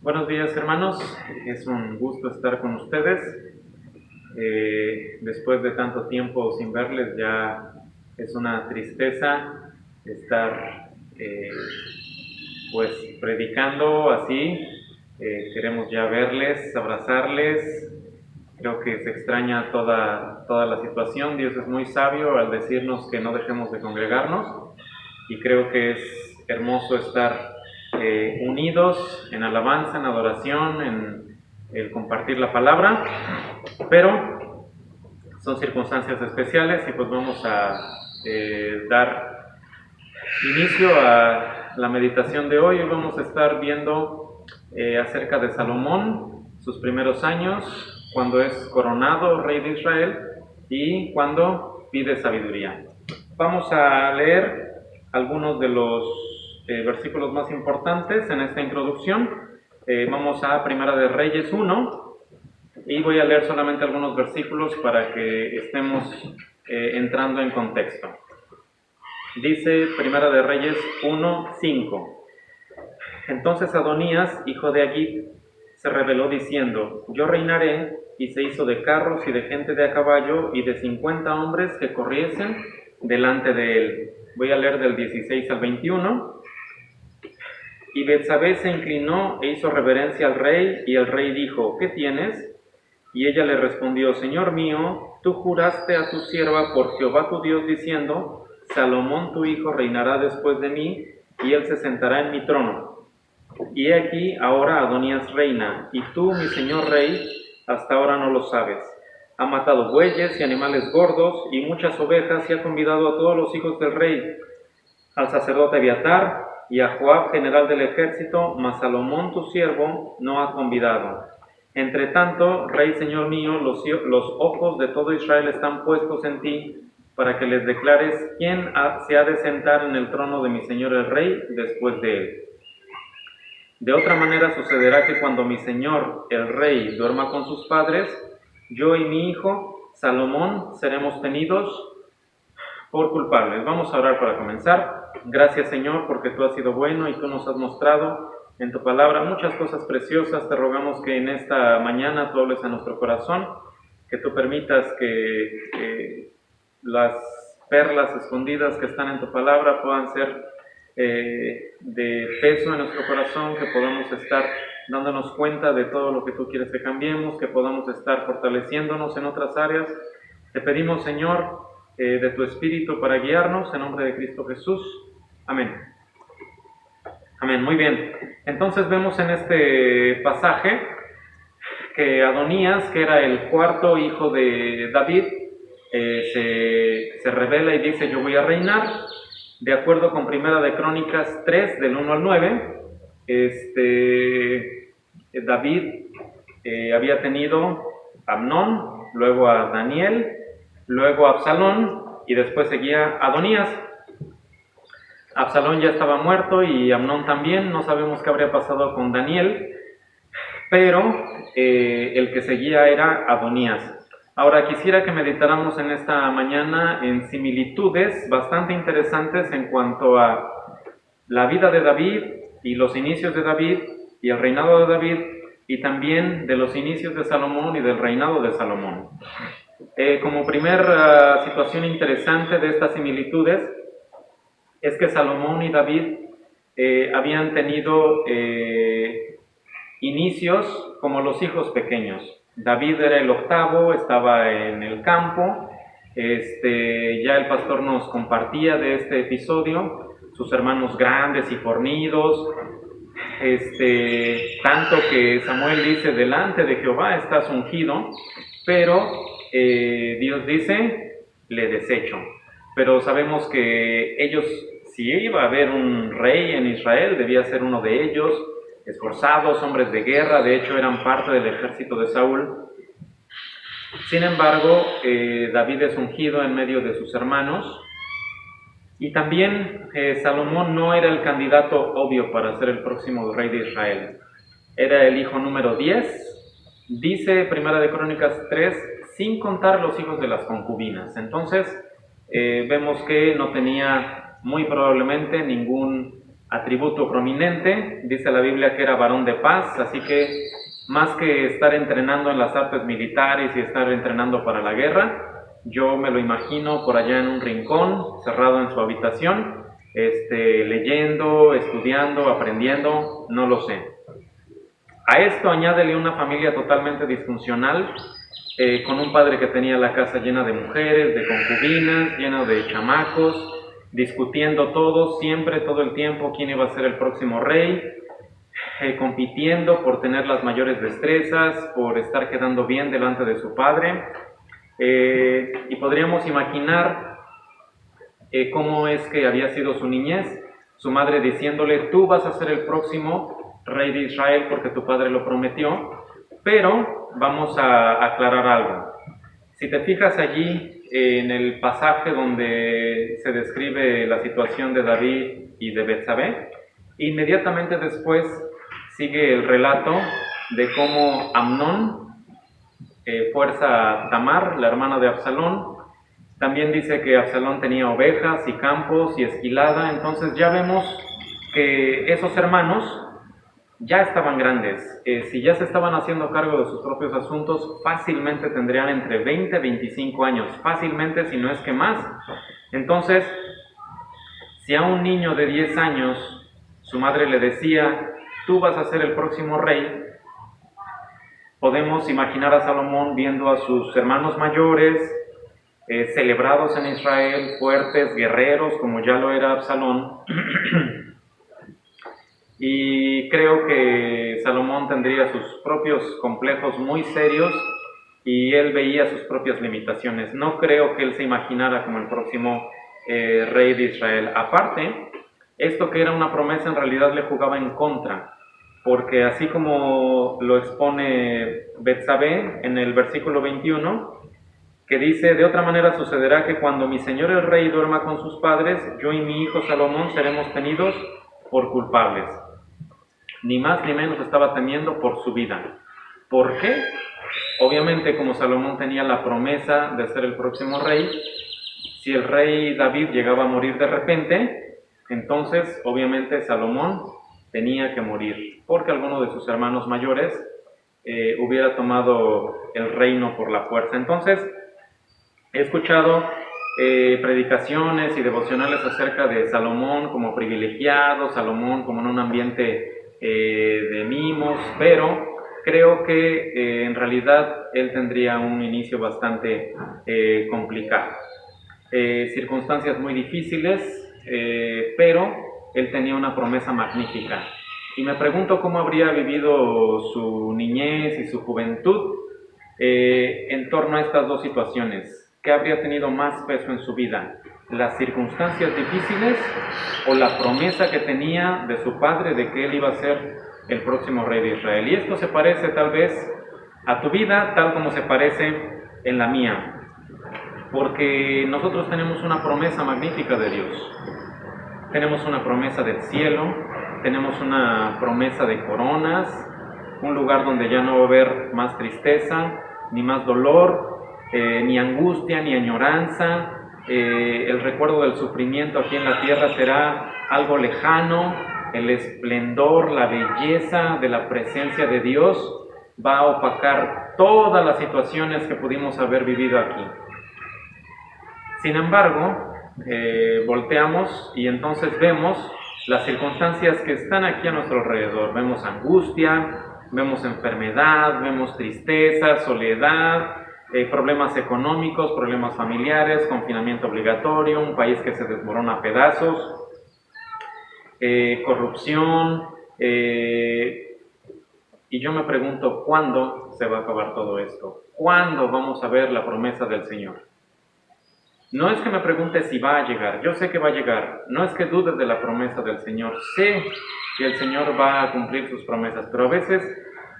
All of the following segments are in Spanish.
Buenos días, hermanos. Es un gusto estar con ustedes. Después de tanto tiempo sin verles, ya es una tristeza estar pues predicando así. Queremos ya verles, abrazarles. Creo que se extraña toda la situación. Dios es muy sabio al decirnos que no dejemos de congregarnos, y creo que es hermoso estar unidos en alabanza, en adoración, en el compartir la palabra, pero son circunstancias especiales y pues vamos a dar inicio a la meditación de hoy. Hoy vamos a estar viendo acerca de Salomón, sus primeros años, cuando es coronado rey de Israel y cuando pide sabiduría. Vamos a leer algunos de los versículos más importantes en esta introducción. Vamos a Primera de Reyes 1 y voy a leer solamente algunos versículos para que estemos entrando en contexto. Dice Primera de Reyes 1:5. Entonces Adonías, hijo de Agit, se rebeló diciendo: yo reinaré, y se hizo de carros y de gente de a caballo y de 50 hombres que corriesen delante de él. Voy a leer del 16 al 21. Y Betsabé se inclinó e hizo reverencia al rey, y el rey dijo: ¿qué tienes? Y ella le respondió: Señor mío, tú juraste a tu sierva por Jehová tu Dios, diciendo: Salomón tu hijo reinará después de mí, y él se sentará en mi trono. Y he aquí ahora Adonías reina, y tú, mi señor rey, hasta ahora no lo sabes. Ha matado bueyes y animales gordos y muchas ovejas, y ha convidado a todos los hijos del rey, al sacerdote Abiatar y a Joab, general del ejército, mas Salomón tu siervo no ha convidado. Entre tanto, rey señor mío, los ojos de todo Israel están puestos en ti, para que les declares quién se ha de sentar en el trono de mi señor el rey después de él. De otra manera sucederá que cuando mi señor el rey duerma con sus padres, yo y mi hijo Salomón seremos tenidos por culpables. Vamos a orar para comenzar. Gracias, Señor, porque tú has sido bueno y tú nos has mostrado en tu palabra muchas cosas preciosas. Te rogamos que en esta mañana tú hables a nuestro corazón, que tú permitas que las perlas escondidas que están en tu palabra puedan ser de peso en nuestro corazón, que podamos estar dándonos cuenta de todo lo que tú quieres que cambiemos, que podamos estar fortaleciéndonos en otras áreas. Te pedimos, Señor, de tu Espíritu para guiarnos, en nombre de Cristo Jesús. Amén. Amén, muy bien. Entonces vemos en este pasaje que Adonías, que era el cuarto hijo de David, se revela y dice: yo voy a reinar. De acuerdo con Primera de Crónicas 3, del 1 al 9, David había tenido a Amnón, luego a Daniel, luego a Absalón, y después seguía Adonías. Absalón ya estaba muerto y Amnón también. No sabemos qué habría pasado con Daniel, pero el que seguía era Adonías. Ahora quisiera que meditáramos en esta mañana en similitudes bastante interesantes en cuanto a la vida de David y los inicios de David y el reinado de David, y también de los inicios de Salomón y del reinado de Salomón. Como primera situación interesante de estas similitudes es que Salomón y David habían tenido inicios como los hijos pequeños. David era el octavo, estaba en el campo. Ya el pastor nos compartía de este episodio, sus hermanos grandes y fornidos, tanto que Samuel dice: delante de Jehová estás ungido, pero Dios dice: le desecho. Pero sabemos que ellos, si iba a haber un rey en Israel, debía ser uno de ellos, esforzados, hombres de guerra. De hecho eran parte del ejército de Saúl. Sin embargo, David es ungido en medio de sus hermanos. Y también Salomón no era el candidato obvio para ser el próximo rey de Israel. Era el hijo número 10, dice Primera de Crónicas 3, sin contar los hijos de las concubinas. Entonces vemos que no tenía muy probablemente ningún atributo prominente. Dice la Biblia que era varón de paz, así que más que estar entrenando en las artes militares y estar entrenando para la guerra, yo me lo imagino por allá en un rincón, cerrado en su habitación, leyendo, estudiando, aprendiendo, no lo sé. A esto añádele una familia totalmente disfuncional, con un padre que tenía la casa llena de mujeres, de concubinas, llena de chamacos, discutiendo todos, siempre, todo el tiempo, quién iba a ser el próximo rey, compitiendo por tener las mayores destrezas, por estar quedando bien delante de su padre. Y podríamos imaginar cómo es que había sido su niñez, su madre diciéndole, tú vas a ser el próximo rey de Israel porque tu padre lo prometió, pero vamos a aclarar algo. Si te fijas allí en el pasaje donde se describe la situación de David y de Betsabé, inmediatamente después sigue el relato de cómo Amnón fuerza a Tamar, la hermana de Absalón. También dice que Absalón tenía ovejas y campos y esquilada. Entonces ya vemos que esos hermanos ya estaban grandes. Si ya se estaban haciendo cargo de sus propios asuntos, fácilmente tendrían entre 20 y 25 años, fácilmente, si no es que más. Entonces, si a un niño de 10 años su madre le decía, tú vas a ser el próximo rey, podemos imaginar a Salomón viendo a sus hermanos mayores, celebrados en Israel, fuertes, guerreros, como ya lo era Absalón. Y creo que Salomón tendría sus propios complejos muy serios y él veía sus propias limitaciones. No creo que él se imaginara como el próximo rey de Israel. Aparte, esto que era una promesa en realidad le jugaba en contra, porque así como lo expone Betsabé en el versículo 21, que dice, de otra manera sucederá que cuando mi señor el rey duerma con sus padres, yo y mi hijo Salomón seremos tenidos por culpables. Ni más ni menos estaba temiendo por su vida. ¿Por qué? Obviamente, como Salomón tenía la promesa de ser el próximo rey, si el rey David llegaba a morir de repente, entonces obviamente Salomón tenía que morir, porque alguno de sus hermanos mayores hubiera tomado el reino por la fuerza. Entonces, he escuchado predicaciones y devocionales acerca de Salomón como privilegiado, Salomón como en un ambiente de mimos, pero creo que en realidad él tendría un inicio bastante complicado. Circunstancias muy difíciles, pero él tenía una promesa magnífica. Y me pregunto cómo habría vivido su niñez y su juventud en torno a estas dos situaciones. ¿Qué habría tenido más peso en su vida? ¿Las circunstancias difíciles o la promesa que tenía de su padre de que él iba a ser el próximo rey de Israel? Y esto se parece tal vez a tu vida, tal como se parece en la mía, porque nosotros tenemos una promesa magnífica de Dios. Tenemos una promesa del cielo, tenemos una promesa de coronas, un lugar donde ya no va a haber más tristeza, ni más dolor, ni angustia, ni añoranza. El recuerdo del sufrimiento aquí en la tierra será algo lejano. El esplendor, la belleza de la presencia de Dios va a opacar todas las situaciones que pudimos haber vivido aquí. Sin embargo, volteamos y entonces vemos las circunstancias que están aquí a nuestro alrededor. Vemos angustia, vemos enfermedad, vemos tristeza, soledad, problemas económicos, problemas familiares, confinamiento obligatorio, un país que se desmorona a pedazos, corrupción, y yo me pregunto, ¿cuándo se va a acabar todo esto? ¿Cuándo vamos a ver la promesa del Señor? No es que me pregunte si va a llegar, yo sé que va a llegar, no es que dudes de la promesa del Señor, sé que el Señor va a cumplir sus promesas, pero a veces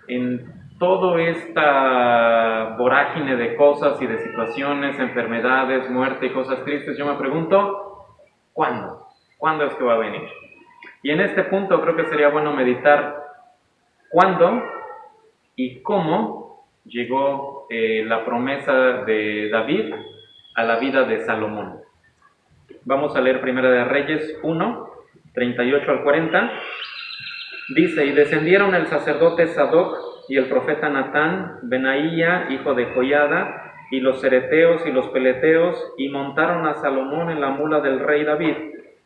en toda esta vorágine de cosas y de situaciones, enfermedades, muerte y cosas tristes, yo me pregunto, ¿cuándo? ¿Cuándo es que va a venir? Y en este punto creo que sería bueno meditar cuándo y cómo llegó la promesa de David a la vida de Salomón. Vamos a leer Primera de Reyes 1, 38 al 40, dice: y descendieron el sacerdote Sadoc y el profeta Natán, Benaía, hijo de Joiada, y los cereteos y los peleteos, y montaron a Salomón en la mula del rey David,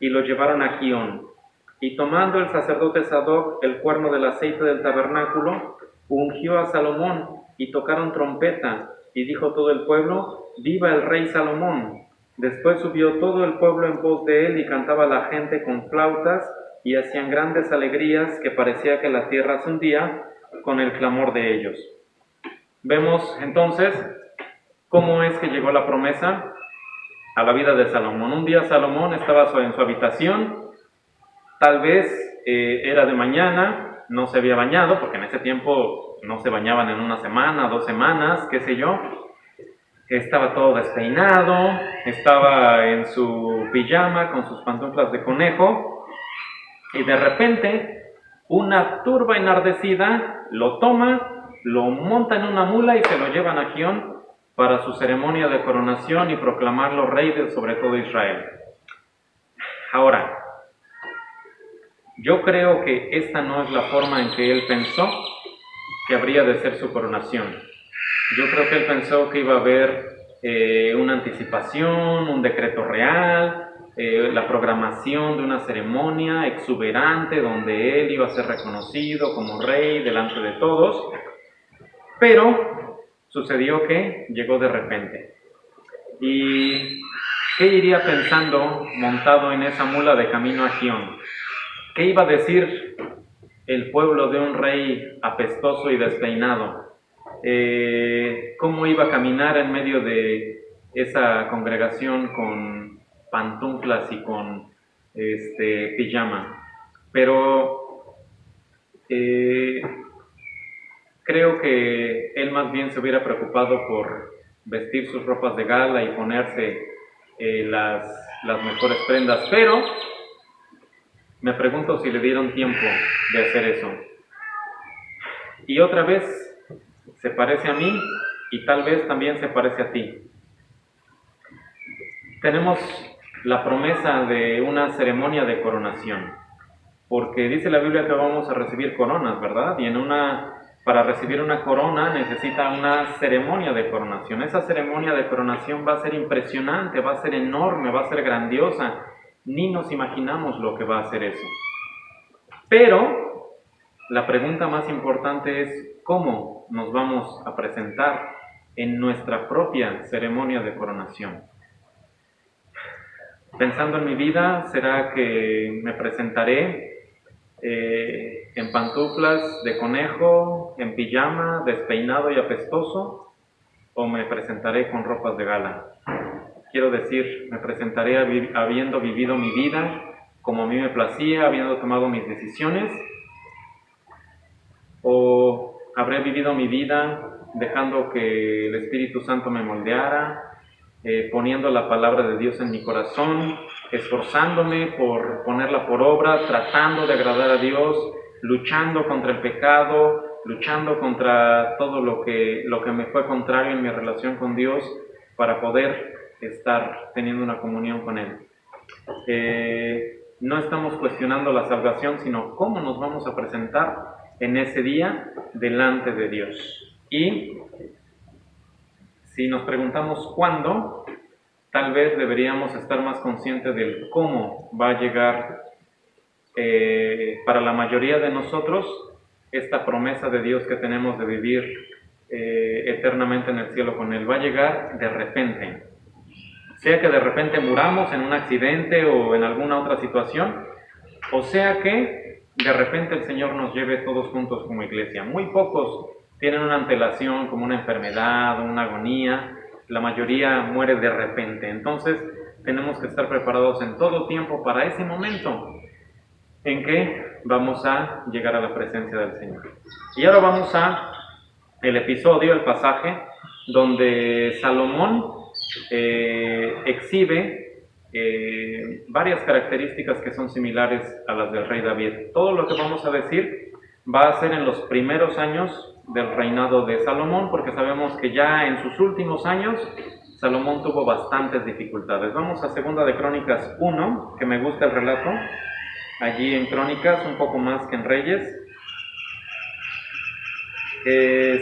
y lo llevaron a Gión. Y tomando el sacerdote Sadoc el cuerno del aceite del tabernáculo, ungió a Salomón, y tocaron trompeta, y dijo todo el pueblo: ¡viva el rey Salomón! Después subió todo el pueblo en pos de él, y cantaba la gente con flautas, y hacían grandes alegrías, que parecía que la tierra se hundía con el clamor de ellos. Vemos entonces cómo es que llegó la promesa a la vida de Salomón. Un día Salomón estaba en su habitación, tal vez era de mañana, no se había bañado, porque en ese tiempo no se bañaban en una semana, 2 semanas, qué sé yo. Estaba todo despeinado, estaba en su pijama con sus pantuflas de conejo, y de repente una turba enardecida lo toma, lo monta en una mula y se lo llevan a Gión para su ceremonia de coronación y proclamarlo rey sobre todo Israel. Ahora, yo creo que esta no es la forma en que él pensó que habría de ser su coronación. Yo creo que él pensó que iba a haber una anticipación, un decreto real, la programación de una ceremonia exuberante donde él iba a ser reconocido como rey delante de todos, pero sucedió que llegó de repente. ¿Y qué iría pensando montado en esa mula de camino a Gión? ¿Qué iba a decir el pueblo de un rey apestoso y despeinado? ¿Cómo iba a caminar en medio de esa congregación con pantuflas y con pijama? Pero creo que él más bien se hubiera preocupado por vestir sus ropas de gala y ponerse las mejores prendas, pero me pregunto si le dieron tiempo de hacer eso. Y otra vez se parece a mí y tal vez también se parece a ti. Tenemos la promesa de una ceremonia de coronación, porque dice la Biblia que vamos a recibir coronas, ¿verdad? Y para recibir una corona necesita una ceremonia de coronación. Esa ceremonia de coronación va a ser impresionante, va a ser enorme, va a ser grandiosa. Ni nos imaginamos lo que va a ser eso. Pero la pregunta más importante es: ¿cómo nos vamos a presentar en nuestra propia ceremonia de coronación? Pensando en mi vida, ¿será que me presentaré en pantuflas de conejo, en pijama, despeinado y apestoso? ¿O me presentaré con ropas de gala? Quiero decir, me presentaré habiendo vivido mi vida como a mí me placía, habiendo tomado mis decisiones, o habré vivido mi vida dejando que el Espíritu Santo me moldeara, poniendo la palabra de Dios en mi corazón, esforzándome por ponerla por obra, tratando de agradar a Dios, luchando contra el pecado, luchando contra todo lo que me fue contrario en mi relación con Dios, para poder estar teniendo una comunión con Él. No estamos cuestionando la salvación, sino cómo nos vamos a presentar en ese día delante de Dios. Y si nos preguntamos cuándo, tal vez deberíamos estar más conscientes del cómo va a llegar para la mayoría de nosotros esta promesa de Dios que tenemos de vivir eternamente en el cielo con Él. Va a llegar de repente. Sea que de repente muramos en un accidente o en alguna otra situación, o sea que de repente el Señor nos lleve todos juntos como iglesia. Muy pocos tienen una antelación como una enfermedad o una agonía, la mayoría muere de repente. Entonces tenemos que estar preparados en todo tiempo para ese momento en que vamos a llegar a la presencia del Señor. Y ahora vamos a el episodio, el pasaje, donde Salomón exhibe varias características que son similares a las del rey David. Todo lo que vamos a decir va a ser en los primeros años del reinado de Salomón, porque sabemos que ya en sus últimos años Salomón tuvo bastantes dificultades. Vamos a Segunda de Crónicas 1, que me gusta el relato. allí en Crónicas, un poco más que en Reyes.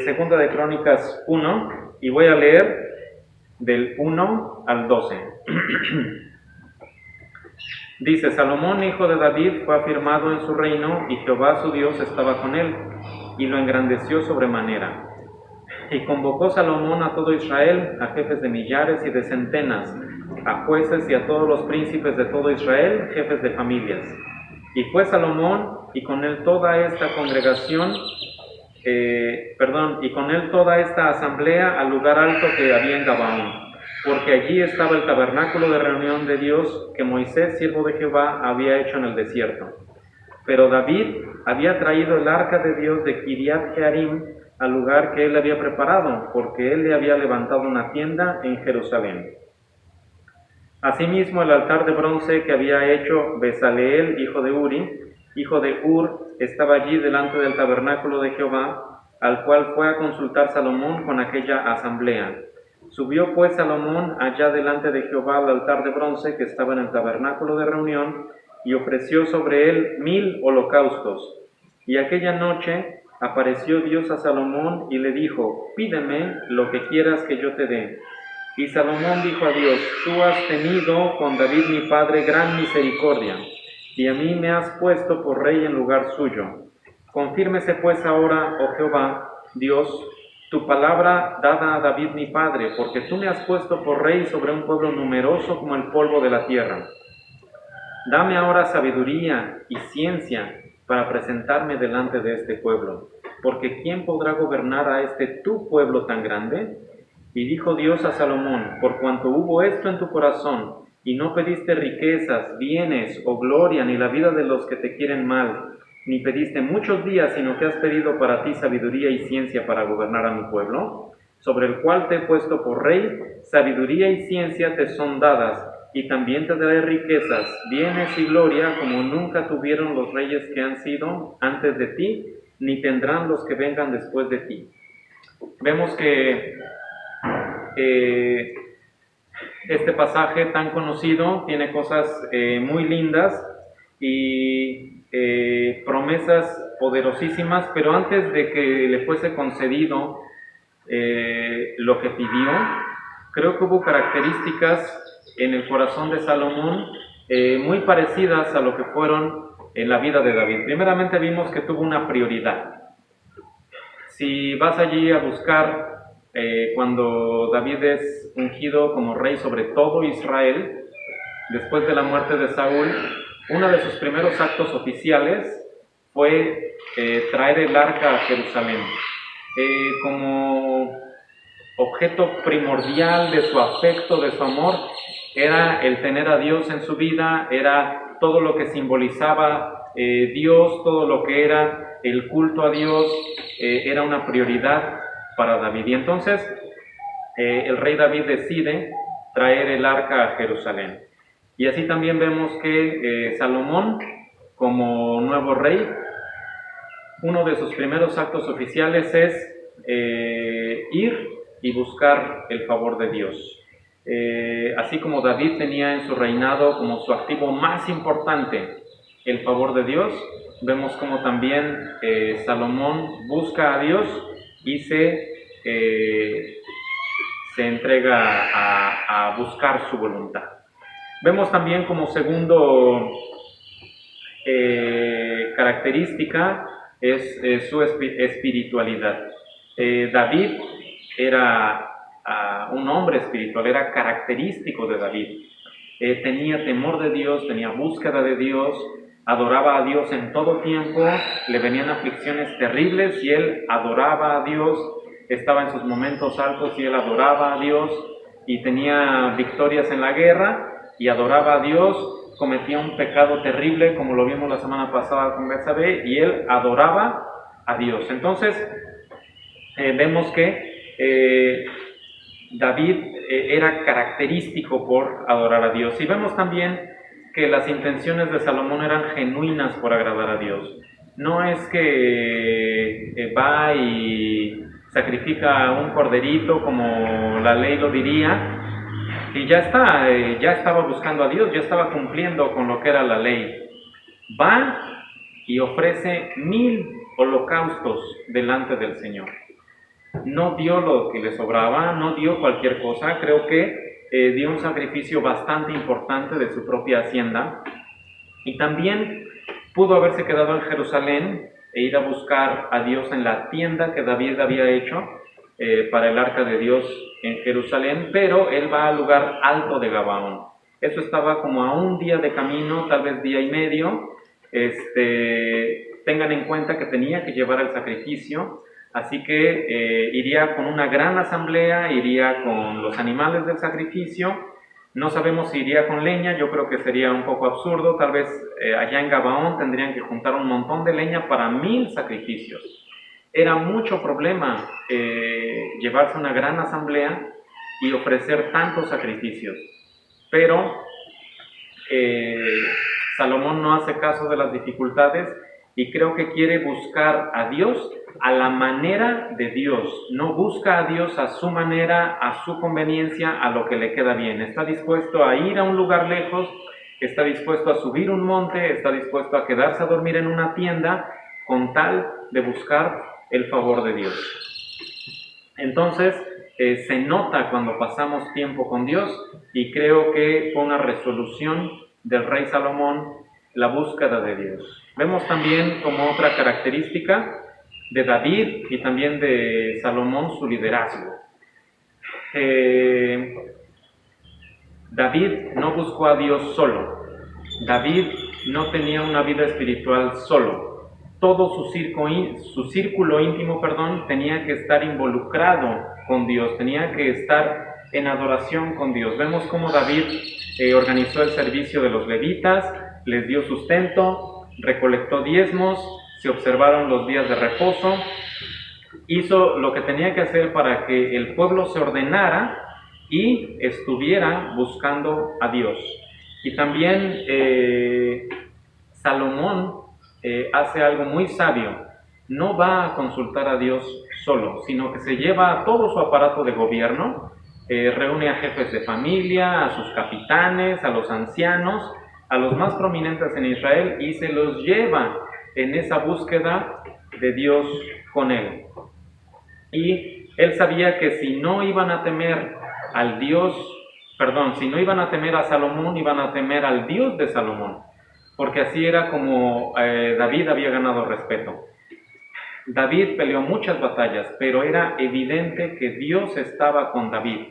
Segunda de Crónicas 1, y voy a leer del 1 al 12. Dice: Salomón, hijo de David, fue afirmado en su reino, y Jehová su Dios estaba con él, y lo engrandeció sobremanera. Y convocó Salomón a todo Israel, a jefes de millares y de centenas, a jueces y a todos los príncipes de todo Israel, jefes de familias. Y fue Salomón, y con él toda esta congregación, y con él toda esta asamblea al lugar alto que había en Gabaón, porque allí estaba el tabernáculo de reunión de Dios que Moisés, siervo de Jehová, había hecho en el desierto. Pero David había traído el arca de Dios de Kiriat Jearim al lugar que él había preparado, porque él le había levantado una tienda en Jerusalén. Asimismo, el altar de bronce que había hecho Bezaleel, hijo de Uri, hijo de Ur, estaba allí delante del tabernáculo de Jehová, al cual fue a consultar Salomón con aquella asamblea. Subió pues Salomón allá delante de Jehová al altar de bronce que estaba en el tabernáculo de reunión, y ofreció sobre él 1000 holocaustos. Y aquella noche apareció Dios a Salomón y le dijo: pídeme lo que quieras que yo te dé. Y Salomón dijo a Dios: tú has tenido con David mi padre gran misericordia, y a mí me has puesto por rey en lugar suyo. Confírmese pues ahora, oh Jehová, Dios, tu palabra dada a David mi padre, porque tú me has puesto por rey sobre un pueblo numeroso como el polvo de la tierra. Dame ahora sabiduría y ciencia para presentarme delante de este pueblo, porque ¿quién podrá gobernar a este tu pueblo tan grande? Y dijo Dios a Salomón: por cuanto hubo esto en tu corazón, y no pediste riquezas, bienes o gloria, ni la vida de los que te quieren mal, ni pediste muchos días, sino que has pedido para ti sabiduría y ciencia para gobernar a mi pueblo, sobre el cual te he puesto por rey, sabiduría y ciencia te son dadas, y también te daré riquezas, bienes y gloria, como nunca tuvieron los reyes que han sido antes de ti, ni tendrán los que vengan después de ti. Vemos que este pasaje tan conocido tiene cosas muy lindas y promesas poderosísimas, pero antes de que le fuese concedido lo que pidió, creo que hubo características en el corazón de Salomón muy parecidas a lo que fueron en la vida de David. Primeramente vimos que tuvo una prioridad. Si vas allí a buscar cuando David es ungido como rey sobre todo Israel, después de la muerte de Saúl, uno de sus primeros actos oficiales fue traer el arca a Jerusalén. Como objeto primordial de su afecto, de su amor, era el tener a Dios en su vida, era todo lo que simbolizaba Dios, todo lo que era el culto a Dios, era una prioridad para David. Y entonces el rey David decide traer el arca a Jerusalén. Y así también vemos que Salomón, como nuevo rey, uno de sus primeros actos oficiales es ir y buscar el favor de Dios. Así como David tenía en su reinado como su activo más importante el favor de Dios, vemos como también Salomón busca a Dios y se entrega a buscar su voluntad. Vemos también como segundo característica es su espiritualidad. David era un hombre espiritual, era característico de David. Tenía temor de Dios, tenía búsqueda de Dios, adoraba a Dios en todo tiempo, le venían aflicciones terribles y él adoraba a Dios, estaba en sus momentos altos y él adoraba a Dios, y tenía victorias en la guerra y adoraba a Dios, cometía un pecado terrible como lo vimos la semana pasada con Betsabé, y él adoraba a Dios. Entonces vemos que David era característico por adorar a Dios, y vemos también que las intenciones de Salomón eran genuinas por agradar a Dios. No es que va y sacrifica un corderito como la ley lo diría y ya está, ya estaba buscando a Dios, ya estaba cumpliendo con lo que era la ley. va y ofrece 1000 holocaustos delante del Señor. No dio lo que le sobraba, no dio cualquier cosa, creo que dio un sacrificio bastante importante de su propia hacienda, y también pudo haberse quedado en Jerusalén e ir a buscar a Dios en la tienda que David había hecho para el arca de Dios en Jerusalén, pero él va al lugar alto de Gabaón. Eso estaba como a un día de camino, tal vez día y medio. Tengan en cuenta que tenía que llevar el sacrificio, así que iría con una gran asamblea, iría con los animales del sacrificio. No sabemos si iría con leña, yo creo que sería un poco absurdo, tal vez allá en Gabaón tendrían que juntar un montón de leña para 1000 sacrificios. Era mucho problema llevarse una gran asamblea y ofrecer tantos sacrificios, pero Salomón no hace caso de las dificultades y creo que quiere buscar a Dios a la manera de Dios. No busca a Dios a su manera, a su conveniencia, a lo que le queda bien. Está dispuesto a ir a un lugar lejos, está dispuesto a subir un monte, está dispuesto a quedarse a dormir en una tienda con tal de buscar el favor de Dios. Entonces, se nota cuando pasamos tiempo con Dios, y creo que fue una resolución del rey Salomón la búsqueda de Dios. Vemos también como otra característica de David y también de Salomón su liderazgo. David no buscó a Dios solo. David no tenía una vida espiritual solo. Todo su círculo íntimo, tenía que estar involucrado con Dios, tenía que estar en adoración con Dios. Vemos cómo David organizó el servicio de los levitas, les dio sustento, recolectó diezmos, se observaron los días de reposo, hizo lo que tenía que hacer para que el pueblo se ordenara y estuviera buscando a Dios. Y también Salomón hace algo muy sabio. No va a consultar a Dios solo, sino que se lleva a todo su aparato de gobierno, reúne a jefes de familia, a sus capitanes, a los ancianos, a los más prominentes en Israel, y se los lleva en esa búsqueda de Dios con él. Y él sabía que si no iban a temer al Dios, si no iban a temer a Salomón, iban a temer al Dios de Salomón, porque así era como David había ganado respeto. David peleó muchas batallas, pero era evidente que Dios estaba con David.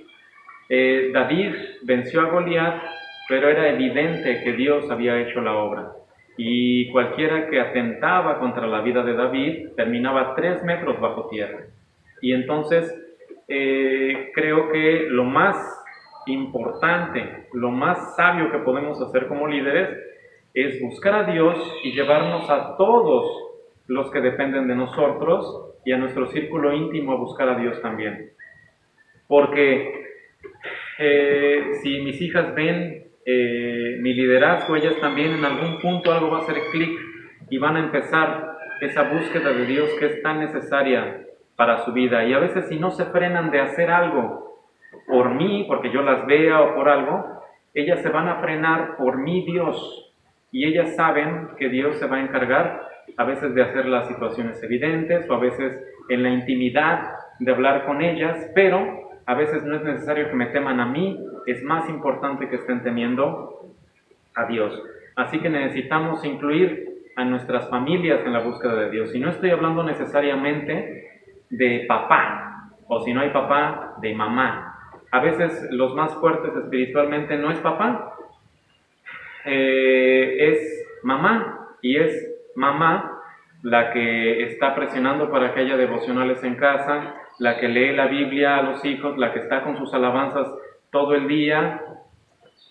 David venció a Goliat, pero era evidente que Dios había hecho la obra. Y cualquiera que atentaba contra la vida de David terminaba 3 metros bajo tierra. Y entonces creo que lo más importante, lo más sabio que podemos hacer como líderes es buscar a Dios y llevarnos a todos los que dependen de nosotros y a nuestro círculo íntimo a buscar a Dios también. Porque si mis hijas ven mi liderazgo, ellas también en algún punto algo va a hacer clic y van a empezar esa búsqueda de Dios que es tan necesaria para su vida. Y a veces si no se frenan de hacer algo por mí, porque yo las vea o por algo, ellas se van a frenar por mi Dios. Y ellas saben que Dios se va a encargar a veces de hacer las situaciones evidentes, o a veces en la intimidad de hablar con ellas, pero a veces no es necesario que me teman a mí, es más importante que estén temiendo a Dios. Así que necesitamos incluir a nuestras familias en la búsqueda de Dios. Y no estoy hablando necesariamente de papá, o si no hay papá, de mamá. A veces los más fuertes espiritualmente no es papá, es mamá, y es mamá la que está presionando para que haya devocionales en casa, la que lee la Biblia a los hijos, la que está con sus alabanzas todo el día,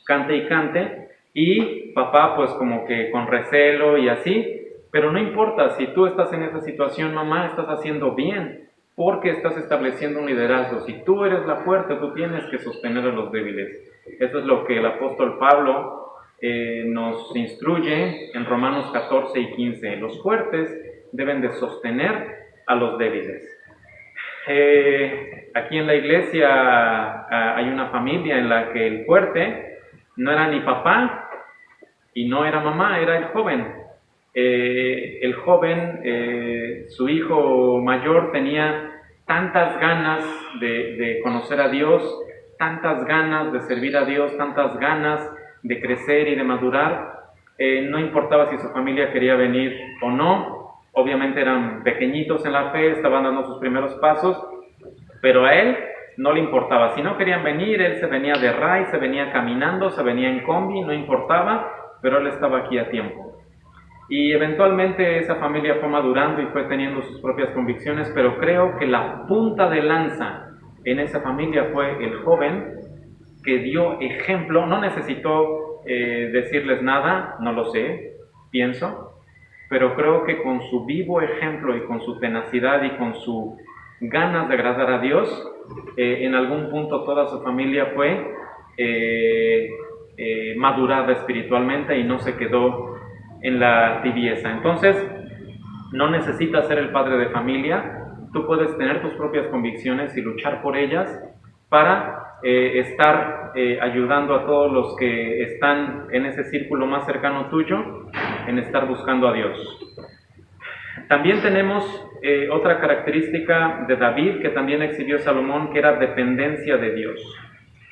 cante y cante, y papá pues como que con recelo y así. Pero no importa, si tú estás en esa situación, mamá, estás haciendo bien, porque estás estableciendo un liderazgo. Si tú eres la fuerte, tú tienes que sostener a los débiles. Eso es lo que el apóstol Pablo nos instruye en Romanos 14 y 15. Los fuertes deben de sostener a los débiles. Aquí en la iglesia hay una familia en la que el fuerte no era ni papá y no era mamá, era el joven. El joven, su hijo mayor, tenía tantas ganas de conocer a Dios, tantas ganas de servir a Dios, tantas ganas de crecer y de madurar. No importaba si su familia quería venir o no, obviamente eran pequeñitos en la fe, estaban dando sus primeros pasos, pero a él no le importaba. Si no querían venir, él se venía de RAI, se venía caminando, se venía en combi, no importaba, pero él estaba aquí a tiempo. Y eventualmente esa familia fue madurando y fue teniendo sus propias convicciones, pero creo que la punta de lanza en esa familia fue el joven que dio ejemplo. No necesitó decirles nada, no lo sé, pienso, pero creo que con su vivo ejemplo y con su tenacidad y con su ganas de agradar a Dios, en algún punto toda su familia fue madurada espiritualmente y no se quedó en la tibieza. Entonces, no necesitas ser el padre de familia, tú puedes tener tus propias convicciones y luchar por ellas para estar ayudando a todos los que están en ese círculo más cercano tuyo, en estar buscando a Dios. También tenemos otra característica de David que también exhibió Salomón, que era dependencia de Dios.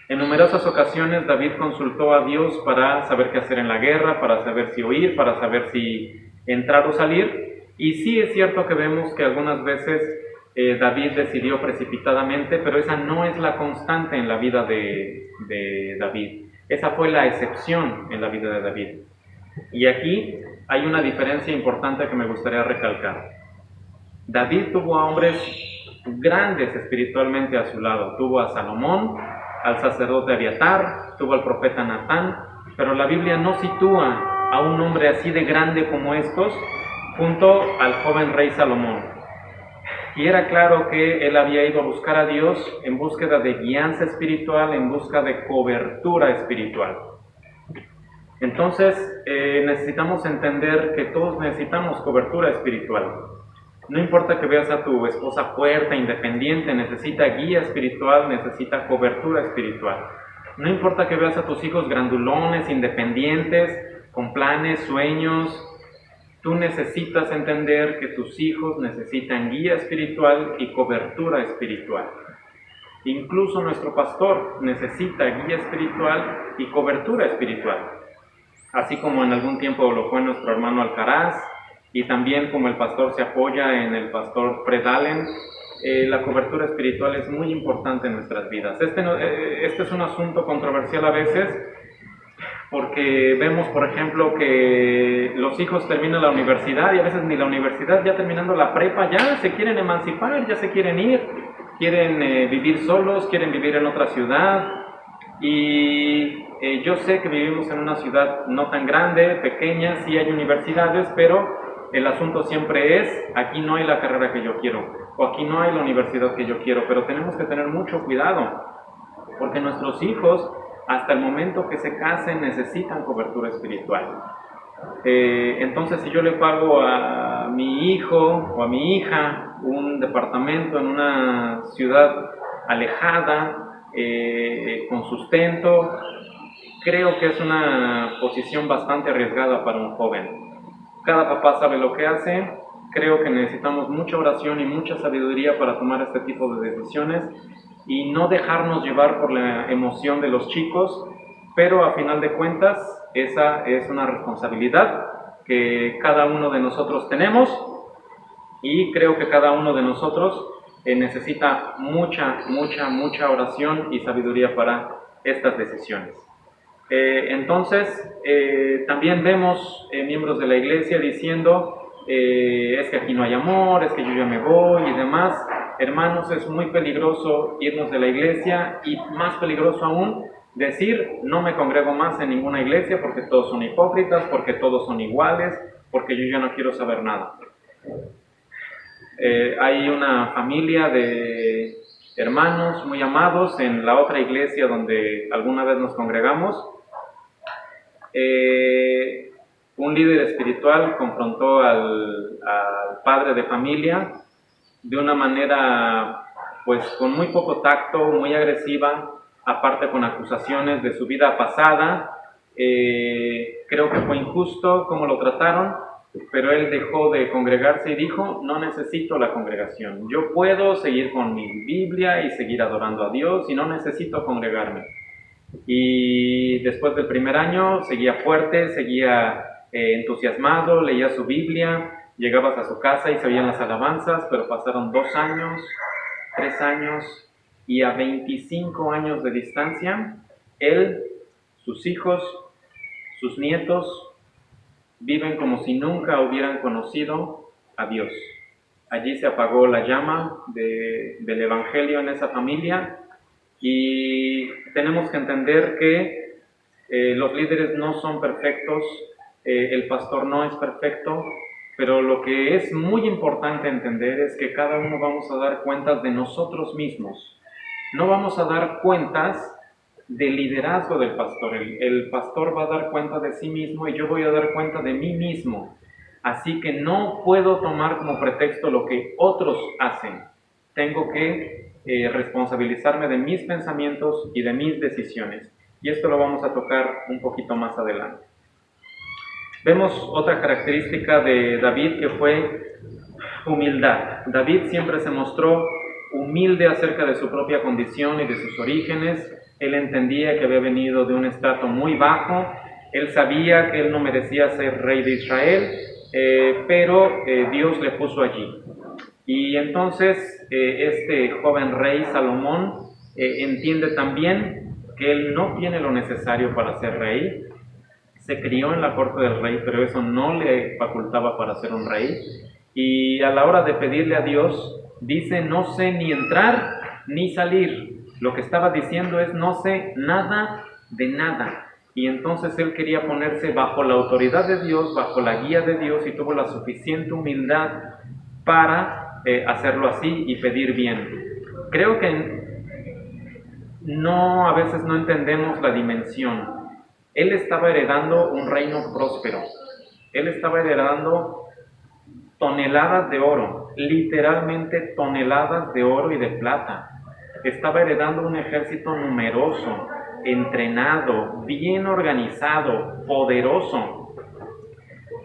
En numerosas ocasiones David consultó a Dios para saber qué hacer en la guerra, para saber si huir, para saber si entrar o salir. Y sí es cierto que vemos que algunas veces David decidió precipitadamente, pero esa no es la constante en la vida de David. Esa fue la excepción en la vida de David. Y aquí hay una diferencia importante que me gustaría recalcar. David tuvo a hombres grandes espiritualmente a su lado. Tuvo a Salomón, al sacerdote Abiatar, tuvo al profeta Natán, pero la Biblia no sitúa a un hombre así de grande como estos junto al joven rey Salomón. Y era claro que él había ido a buscar a Dios en búsqueda de guianza espiritual, en busca de cobertura espiritual. Entonces, necesitamos entender que todos necesitamos cobertura espiritual. No importa que veas a tu esposa fuerte, independiente, necesita guía espiritual, necesita cobertura espiritual. No importa que veas a tus hijos grandulones, independientes, con planes, sueños, tú necesitas entender que tus hijos necesitan guía espiritual y cobertura espiritual. Incluso nuestro pastor necesita guía espiritual y cobertura espiritual. Así como en algún tiempo lo fue nuestro hermano Alcaraz, y también como el pastor se apoya en el pastor Fred Allen, la cobertura espiritual es muy importante en nuestras vidas. Este es un asunto controversial a veces, porque vemos, por ejemplo, que los hijos terminan la universidad y a veces ni la universidad, ya terminando la prepa, ya se quieren emancipar, ya se quieren ir, quieren vivir solos, quieren vivir en otra ciudad. Y yo sé que vivimos en una ciudad no tan grande, pequeña, sí hay universidades, pero el asunto siempre es, aquí no hay la carrera que yo quiero, o aquí no hay la universidad que yo quiero, pero tenemos que tener mucho cuidado, porque nuestros hijos, hasta el momento que se casen, necesitan cobertura espiritual. Entonces, si yo le pago a mi hijo o a mi hija un departamento en una ciudad alejada, con sustento, creo que es una posición bastante arriesgada para un joven. Cada papá sabe lo que hace. Creo que necesitamos mucha oración y mucha sabiduría para tomar este tipo de decisiones y no dejarnos llevar por la emoción de los chicos, pero a final de cuentas esa es una responsabilidad que cada uno de nosotros tenemos, y creo que cada uno de nosotros necesita mucha oración y sabiduría para estas decisiones. Entonces, también vemos miembros de la iglesia diciendo, es que aquí no hay amor, es que yo ya me voy y demás. Hermanos, es muy peligroso irnos de la iglesia, y más peligroso aún decir, no me congrego más en ninguna iglesia porque todos son hipócritas, porque todos son iguales, porque yo ya no quiero saber nada. Hay una familia de hermanos muy amados en la otra iglesia donde alguna vez nos congregamos. Un líder espiritual confrontó al padre de familia de una manera, pues, con muy poco tacto, muy agresiva, aparte con acusaciones de su vida pasada. Creo que fue injusto cómo lo trataron, pero él dejó de congregarse y dijo, no necesito la congregación, yo puedo seguir con mi Biblia y seguir adorando a Dios y no necesito congregarme. Y después del primer año seguía fuerte, seguía entusiasmado, leía su Biblia, llegabas a su casa y se oían las alabanzas, pero pasaron 2 años, 3 años, y a 25 años de distancia, él, sus hijos, sus nietos, viven como si nunca hubieran conocido a Dios. Allí se apagó la llama del Evangelio en esa familia y tenemos que entender que los líderes no son perfectos, el pastor no es perfecto, pero lo que es muy importante entender es que cada uno vamos a dar cuentas de nosotros mismos. No vamos a dar cuentas del liderazgo del pastor. El pastor va a dar cuenta de sí mismo y yo voy a dar cuenta de mí mismo. Así que no puedo tomar como pretexto lo que otros hacen. Tengo que responsabilizarme de mis pensamientos y de mis decisiones. Y esto lo vamos a tocar un poquito más adelante. Vemos otra característica de David que fue humildad. David siempre se mostró humilde acerca de su propia condición y de sus orígenes. Él entendía que había venido de un estrato muy bajo. Él sabía que él no merecía ser rey de Israel, pero Dios le puso allí. Y entonces este joven rey Salomón entiende también que él no tiene lo necesario para ser rey. Se crió en la corte del rey, pero eso no le facultaba para ser un rey. Y a la hora de pedirle a Dios, dice, no sé ni entrar ni salir. Lo que estaba diciendo es, no sé nada de nada. Y entonces él quería ponerse bajo la autoridad de Dios, bajo la guía de Dios, y tuvo la suficiente humildad para hacerlo así y pedir bien. Creo que a veces no entendemos la dimensión. Él estaba heredando un reino próspero. Él estaba heredando toneladas de oro, literalmente toneladas de oro y de plata. Estaba heredando un ejército numeroso, entrenado, bien organizado, poderoso.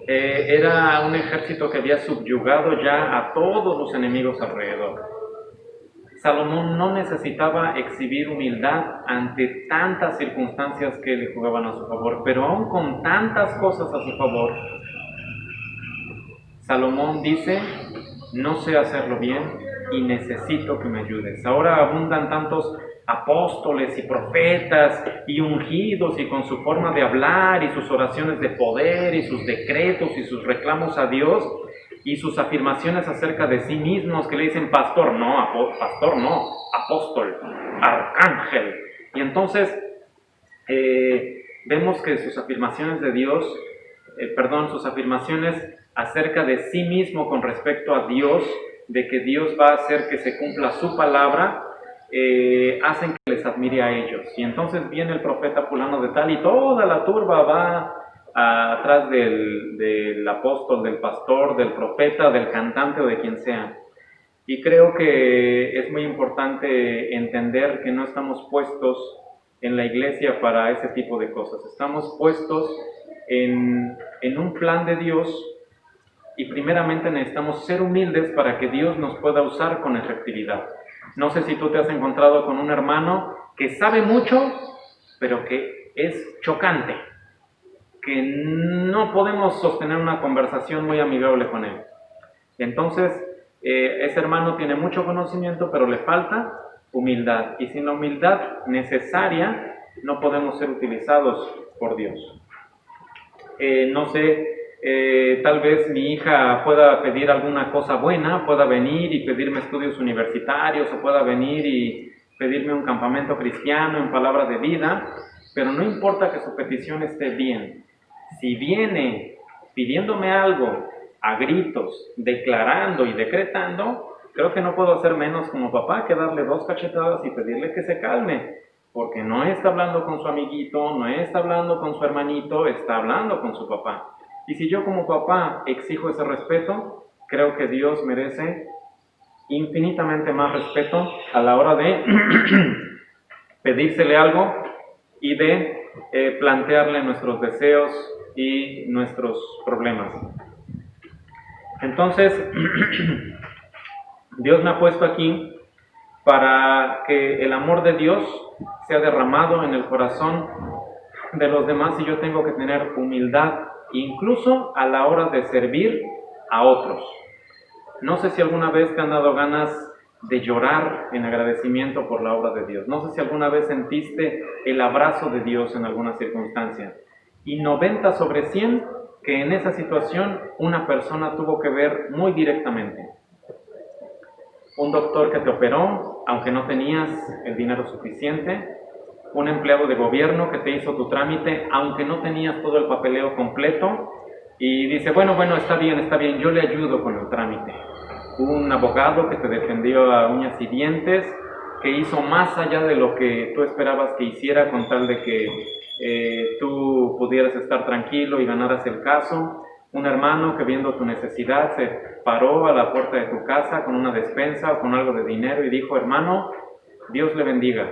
Era un ejército que había subyugado ya a todos los enemigos alrededor. Salomón no necesitaba exhibir humildad ante tantas circunstancias que le jugaban a su favor, pero aún con tantas cosas a su favor, Salomón dice, no sé hacerlo bien y necesito que me ayudes. Ahora abundan tantos apóstoles y profetas y ungidos y con su forma de hablar y sus oraciones de poder y sus decretos y sus reclamos a Dios y sus afirmaciones acerca de sí mismos que le dicen pastor no, apóstol, arcángel. Y entonces vemos que sus afirmaciones de Dios, sus afirmaciones acerca de sí mismo con respecto a Dios, de que Dios va a hacer que se cumpla su palabra, hacen que les admire a ellos. Y entonces viene el profeta fulano de tal y toda la turba va atrás del apóstol, del pastor, del profeta, del cantante o de quien sea. Y creo que es muy importante entender que no estamos puestos en la iglesia para ese tipo de cosas. Estamos puestos en un plan de Dios y primeramente necesitamos ser humildes para que Dios nos pueda usar con efectividad. No sé si tú te has encontrado con un hermano que sabe mucho, pero que es chocante, que no podemos sostener una conversación muy amigable con él. Entonces, ese hermano tiene mucho conocimiento, pero le falta humildad. Y sin la humildad necesaria, no podemos ser utilizados por Dios. No sé, tal vez mi hija pueda pedir alguna cosa buena, pueda venir y pedirme estudios universitarios, o pueda venir y pedirme un campamento cristiano en palabra de vida, pero no importa que su petición esté bien. Si viene pidiéndome algo a gritos, declarando y decretando, creo que no puedo hacer menos como papá que darle 2 cachetadas y pedirle que se calme, porque no está hablando con su amiguito, no está hablando con su hermanito, está hablando con su papá. Y si yo como papá exijo ese respeto, creo que Dios merece infinitamente más respeto a la hora de pedírsele algo y de plantearle nuestros deseos y nuestros problemas. Entonces, Dios me ha puesto aquí para que el amor de Dios sea derramado en el corazón de los demás, y yo tengo que tener humildad, incluso a la hora de servir a otros. No sé si alguna vez te han dado ganas de llorar en agradecimiento por la obra de Dios. No sé si alguna vez sentiste el abrazo de Dios en alguna circunstancia. Y 90 sobre 100 que en esa situación una persona tuvo que ver muy directamente. Un doctor que te operó, aunque no tenías el dinero suficiente. Un empleado de gobierno que te hizo tu trámite, aunque no tenías todo el papeleo completo. Y dice, bueno, está bien, yo le ayudo con el trámite. Un abogado que te defendió a uñas y dientes, que hizo más allá de lo que tú esperabas que hiciera con tal de que tú pudieras estar tranquilo y ganaras el caso. Un hermano que viendo tu necesidad se paró a la puerta de tu casa con una despensa o con algo de dinero y dijo, hermano, Dios le bendiga.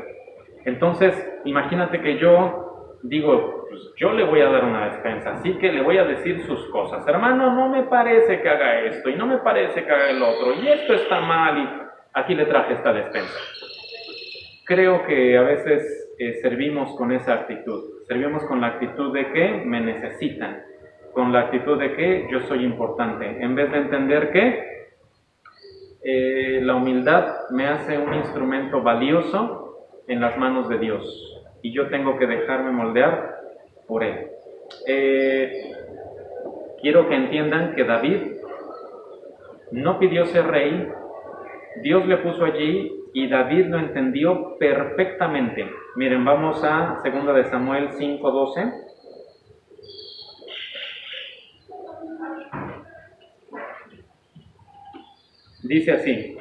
Entonces, imagínate que yo digo, pues yo le voy a dar una despensa, así que le voy a decir sus cosas. Hermano, no me parece que haga esto, y no me parece que haga el otro, y esto está mal, y aquí le traje esta despensa. Creo que a veces servimos con esa actitud. Servimos con la actitud de que me necesitan, con la actitud de que yo soy importante, en vez de entender que la humildad me hace un instrumento valioso en las manos de Dios, y yo tengo que dejarme moldear por Él. Quiero que entiendan que David no pidió ser rey, Dios le puso allí y David lo entendió perfectamente. Miren, vamos a 2 de Samuel 5:12. Dice así: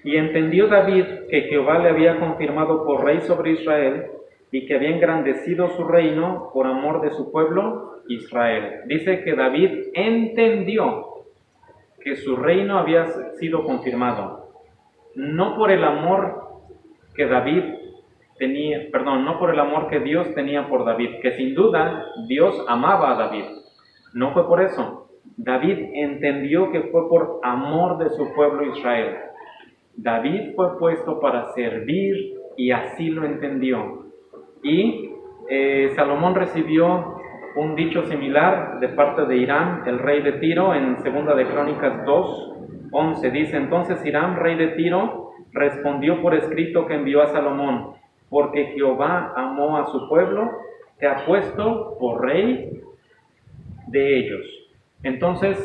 y entendió David que Jehová le había confirmado por rey sobre Israel y que había engrandecido su reino por amor de su pueblo Israel. Dice que David entendió que su reino había sido confirmado, no por el amor que David tenía, no por el amor que Dios tenía por David, que sin duda Dios amaba a David. No fue por eso. David entendió que fue por amor de su pueblo Israel. David fue puesto para servir y así lo entendió. Y Salomón recibió un dicho similar de parte de Hiram, el rey de Tiro, en 2 de Crónicas 2:11. Dice, entonces Hiram, rey de Tiro, respondió por escrito que envió a Salomón, porque Jehová amó a su pueblo, te ha puesto por rey de ellos. Entonces,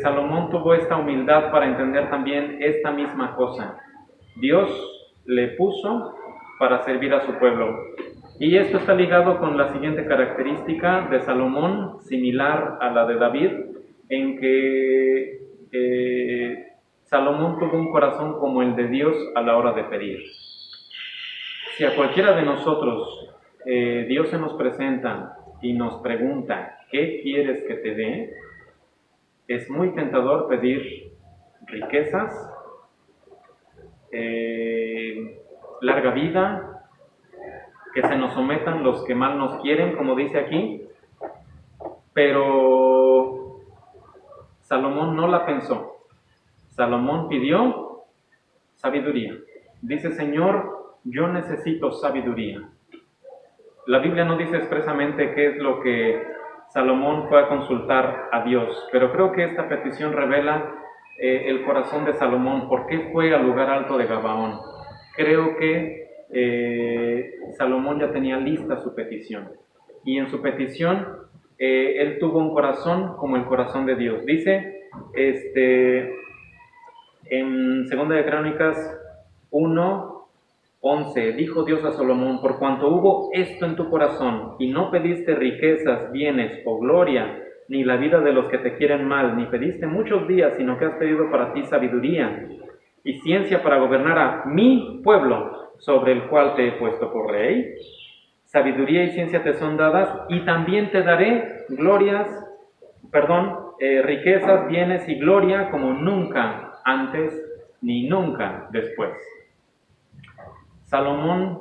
Salomón tuvo esta humildad para entender también esta misma cosa. Dios le puso para servir a su pueblo. Y esto está ligado con la siguiente característica de Salomón, similar a la de David, en que Salomón tuvo un corazón como el de Dios a la hora de pedir. Si a cualquiera de nosotros Dios se nos presenta y nos pregunta, ¿qué quieres que te dé? Es muy tentador pedir riquezas, larga vida, que se nos sometan los que mal nos quieren, como dice aquí, pero Salomón no la pensó. Salomón pidió sabiduría. Dice, Señor, yo necesito sabiduría. La Biblia no dice expresamente qué es lo que Salomón fue a consultar a Dios, pero creo que esta petición revela el corazón de Salomón. ¿Por qué fue al lugar alto de Gabaón? Creo que Salomón ya tenía lista su petición, y en su petición él tuvo un corazón como el corazón de Dios. Dice en 2 de Crónicas 1:11, dijo Dios a Salomón, por cuanto hubo esto en tu corazón, y no pediste riquezas, bienes o gloria, ni la vida de los que te quieren mal, ni pediste muchos días, sino que has pedido para ti sabiduría y ciencia para gobernar a mi pueblo, sobre el cual te he puesto por rey. Sabiduría y ciencia te son dadas, y también te daré riquezas, bienes y gloria como nunca antes ni nunca después. Salomón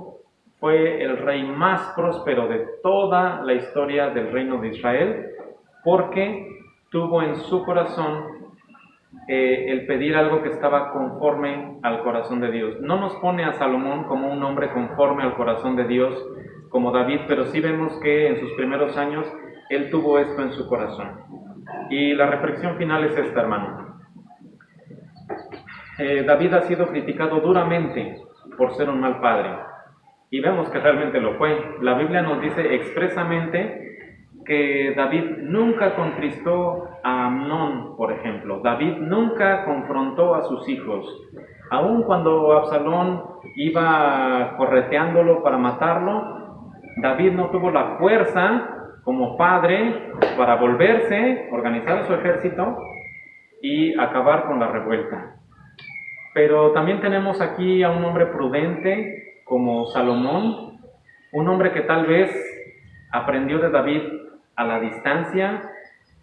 fue el rey más próspero de toda la historia del reino de Israel, porque tuvo en su corazón el pedir algo que estaba conforme al corazón de Dios. No nos pone a Salomón como un hombre conforme al corazón de Dios, como David, pero sí vemos que en sus primeros años él tuvo esto en su corazón. Y la reflexión final es esta, hermano. David ha sido criticado duramente por ser un mal padre, y vemos que realmente lo fue. La Biblia nos dice expresamente que David nunca contristó a Amnón, por ejemplo. David nunca confrontó a sus hijos. Aun cuando Absalón iba correteándolo para matarlo, David no tuvo la fuerza como padre para volverse, organizar su ejército y acabar con la revuelta. Pero también tenemos aquí a un hombre prudente como Salomón, un hombre que tal vez aprendió de David a la distancia,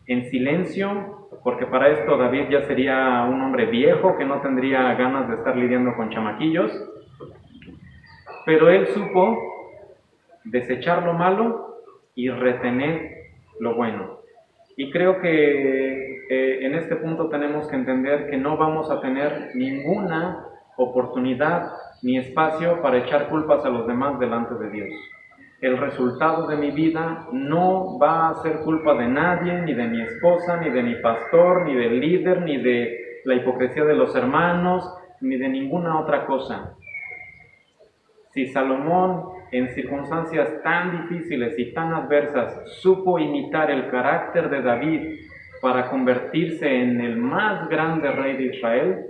en silencio, porque para esto David ya sería un hombre viejo que no tendría ganas de estar lidiando con chamaquillos, pero él supo desechar lo malo y retener lo bueno. Y creo que en este punto tenemos que entender que no vamos a tener ninguna oportunidad ni espacio para echar culpas a los demás delante de Dios. El resultado de mi vida no va a ser culpa de nadie, ni de mi esposa, ni de mi pastor, ni del líder, ni de la hipocresía de los hermanos, ni de ninguna otra cosa. Si Salomón, en circunstancias tan difíciles y tan adversas, supo imitar el carácter de David para convertirse en el más grande rey de Israel,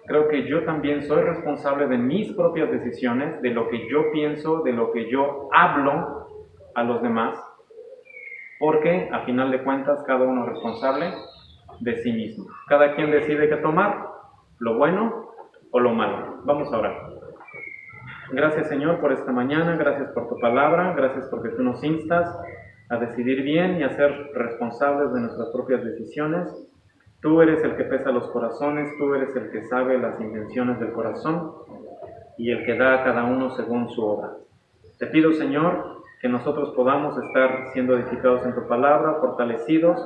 creo que yo también soy responsable de mis propias decisiones, de lo que yo pienso, de lo que yo hablo a los demás, porque a final de cuentas cada uno es responsable de sí mismo. Cada quien decide qué tomar, lo bueno o lo malo. Vamos a orar. Gracias, Señor, por esta mañana, gracias por tu palabra, gracias porque tú nos instas a decidir bien y a ser responsables de nuestras propias decisiones. Tú eres el que pesa los corazones, tú eres el que sabe las intenciones del corazón y el que da a cada uno según su obra. Te pido, Señor, que nosotros podamos estar siendo edificados en tu palabra, fortalecidos,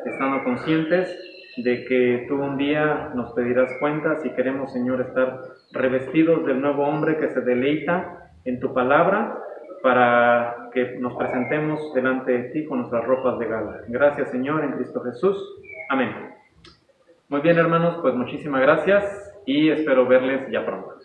estando conscientes de que tú un día nos pedirás cuentas y queremos, Señor, estar revestidos del nuevo hombre que se deleita en tu palabra para que nos presentemos delante de ti con nuestras ropas de gala. Gracias, Señor, en Cristo Jesús. Amén. Muy bien, hermanos, pues muchísimas gracias y espero verles ya pronto.